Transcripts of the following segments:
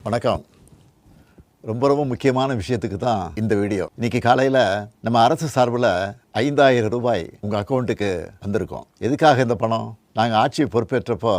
வணக்கம். ரொம்ப முக்கியமான விஷயத்துக்கு தான் இந்த வீடியோ. இன்னைக்கு காலையில் நம்ம அரசு சார்பில் 5000 ரூபாய் உங்கள் அக்கௌண்ட்டுக்கு வந்திருக்கோம். எதுக்காக இந்த பணம்? நாங்கள் ஆட்சியை பொறுப்பேற்றப்போ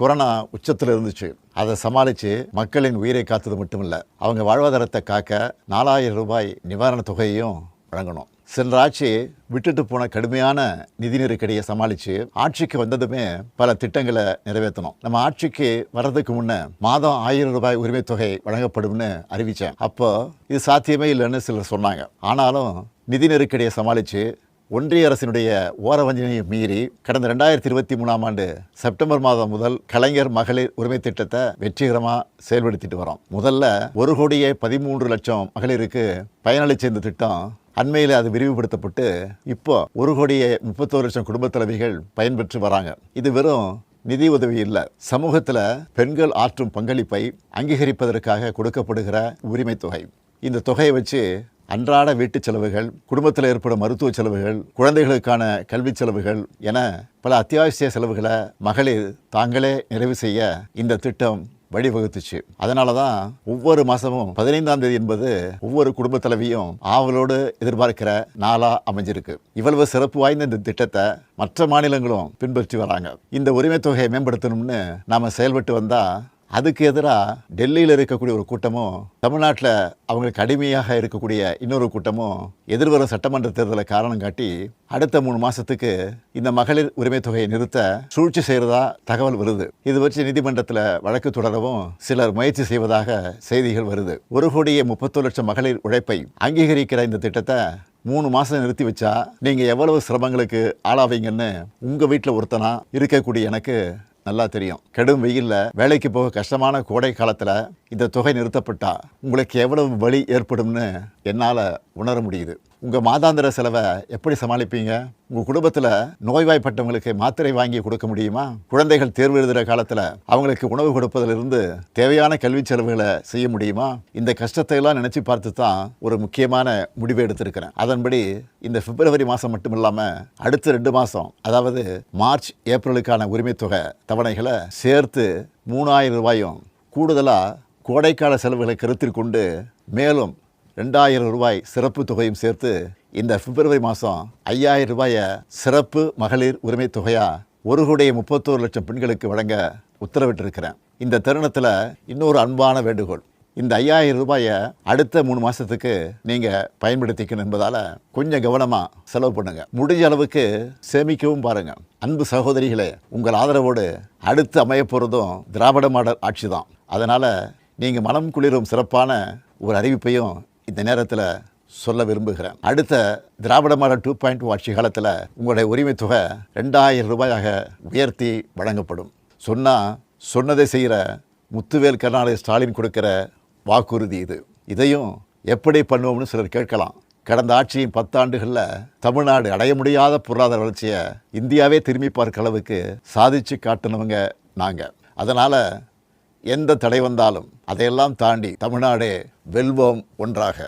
கொரோனா உச்சத்தில் இருந்துச்சு. அதை சமாளித்து மக்களின் உயிரை காத்தது மட்டுமில்லை, அவங்க வாழ்வாதாரத்தை காக்க 4000 ரூபாய் நிவாரணத் தொகையையும் வழங்கணும். சென்ற ஆட்சி விட்டுட்டு போன கடுமையான நிதி நெருக்கடியை சமாளித்து ஆட்சிக்கு வந்ததுமே பல திட்டங்களை நிறைவேற்றணும். நம்ம ஆட்சிக்கு வர்றதுக்கு முன்னே மாதம் 1000 ரூபாய் உரிமை தொகை வழங்கப்படும்னு அறிவித்தேன். அப்போ இது சாத்தியமே இல்லைன்னு சிலர் சொன்னாங்க. ஆனாலும் நிதி நெருக்கடியை சமாளித்து ஒன்றிய அரசினுடைய ஓரவஞ்சனையை மீறி கடந்த 2023ஆம் ஆண்டு செப்டம்பர் மாதம் முதல் கலைஞர் மகளிர் உரிமை திட்டத்தை வெற்றிகரமாக செயல்படுத்திட்டு வரோம். முதல்ல 1,13,00,000 மகளிருக்கு பயனளிச்ச இந்த திட்டம் அண்மையில் அது விரிவுபடுத்தப்பட்டு இப்போ 1,31,00,000 குடும்ப தலைவிகள் பயன்பெற்று வராங்க. இது வெறும் நிதி உதவி இல்லை, சமூகத்தில் பெண்கள் ஆற்றும் பங்களிப்பை அங்கீகரிப்பதற்காக கொடுக்கப்படுகிற உரிமை தொகை. இந்த தொகையை வச்சு அன்றாட வீட்டு செலவுகள், குடும்பத்தில் ஏற்படும் மருத்துவ செலவுகள், குழந்தைகளுக்கான கல்வி செலவுகள் என பல அத்தியாவசிய செலவுகளை மகளிர் தாங்களே நிறைவு செய்ய இந்த திட்டம் வழிவகுத்துச்சு. அதனால தான் ஒவ்வொரு மாதமும் 15ஆம் தேதி என்பது ஒவ்வொரு குடும்ப தலைவியும் ஆவலோடு எதிர்பார்க்கிற நாளாக அமைஞ்சிருக்கு. இவ்வளவு சிறப்பு வாய்ந்த இந்த திட்டத்தை மற்ற மாநிலங்களும் பின்பற்றி வராங்க. இந்த உரிமை தொகையை மேம்படுத்தணும்னு நாம் செயல்பட்டு வந்தால் அதுக்கு எதிராக டெல்லியில் இருக்கக்கூடிய ஒரு கூட்டமும், தமிழ்நாட்டில் அவங்களுக்கு அடிமையாக இருக்கக்கூடிய இன்னொரு கூட்டமும் எதிர்வரும் சட்டமன்ற தேர்தலை காரணம் காட்டி அடுத்த 3 மாதத்துக்கு இந்த மகளிர் உரிமை தொகையை நிறுத்த சூழ்ச்சி செய்கிறதா தகவல் வருது. இது வச்சு நீதிமன்றத்தில் வழக்கு தொடரவும் சிலர் முயற்சி செய்வதாக செய்திகள் வருது. 1,31,00,000 மகளிர் உழைப்பை அங்கீகரிக்கிற இந்த திட்டத்தை 3 மாதம் நிறுத்தி வச்சா நீங்கள் எவ்வளவு சிரமங்களுக்கு ஆளாவீங்கன்னு உங்கள் வீட்டில் ஒருத்தனா இருக்கக்கூடிய எனக்கு நல்லா தெரியும். கடும் வெயிலில் வேலைக்கு போக கஷ்டமான கோடை காலத்தில் இந்த தொகை நிறுத்தப்பட்டா உங்களுக்கு எவ்வளவு வலி ஏற்படும்னு என்னால் உணர முடியுது. உங்கள் மாதாந்திர செலவை எப்படி சமாளிப்பீங்க? உங்கள் குடும்பத்தில் நோய்வாய்ப்பட்டவங்களுக்கு மாத்திரை வாங்கி கொடுக்க முடியுமா? குழந்தைகள் தேர்வு எழுதுகிற காலத்தில் அவங்களுக்கு உணவு கொடுப்பதிலிருந்து தேவையான கல்வி செலவுகளை செய்ய முடியுமா? இந்த கஷ்டத்தை எல்லாம் நினச்சி பார்த்து தான் ஒரு முக்கியமான முடிவு எடுத்திருக்கிறேன். அதன்படி இந்த பிப்ரவரி மாதம் மட்டும் இல்லாமல் அடுத்த 2 மாதம், அதாவது மார்ச் ஏப்ரலுக்கான உரிமை தொகை தவணைகளை சேர்த்து 3000 ரூபாயும் கூடுதலாக கோடைக்கால செலவுகளை கருத்தில் கொண்டு மேலும் 2000 ரூபாய் சிறப்பு தொகையும் சேர்த்து இந்த பிப்ரவரி மாதம் 5000 ரூபாயை சிறப்பு மகளிர் உரிமை தொகையாக 1,31,00,000 பெண்களுக்கு வழங்க உத்தரவிட்டிருக்கிறேன். இந்த தருணத்தில் இன்னொரு அன்பான வேண்டுகோள். இந்த 5000 ரூபாயை அடுத்த 3 மாதத்துக்கு நீங்கள் பயன்படுத்திக்கணும் என்பதால் கொஞ்சம் கவனமாக செலவு பண்ணுங்கள். முடிஞ்ச அளவுக்கு சேமிக்கவும் பாருங்கள். அன்பு சகோதரிகளே, உங்கள் ஆதரவோடு அடுத்து அமைய போகிறதும் திராவிட மாடல் ஆட்சி தான். அதனால் நீங்கள் மனம் குளிரும் சிறப்பான ஒரு அறிவிப்பையும் இந்த நேரத்தில் சொல்ல விரும்புகிறேன். அடுத்த திராவிட மாடல் 2.0 ஆட்சி காலத்தில் உங்களுடைய உரிமை தொகை 2000 ரூபாயாக உயர்த்தி வழங்கப்படும். சொன்னதை செய்கிற முத்துவேல் கருணாநிதி ஸ்டாலின் கொடுக்கிற வாக்குறுதி இது. இதையும் எப்படி பண்ணுவோம்னு சிலர் கேட்கலாம். கடந்த ஆட்சியின் 10 ஆண்டுகளில் தமிழ்நாடு அடைய முடியாத பொருளாதார வளர்ச்சியை இந்தியாவே திரும்பி பார்க்க அளவுக்கு சாதிச்சு காட்டினவங்க நாங்கள். அதனால் எந்த தடை வந்தாலும் அதையெல்லாம் தாண்டி தமிழ்நாடே வெல்வோம் ஒன்றாக.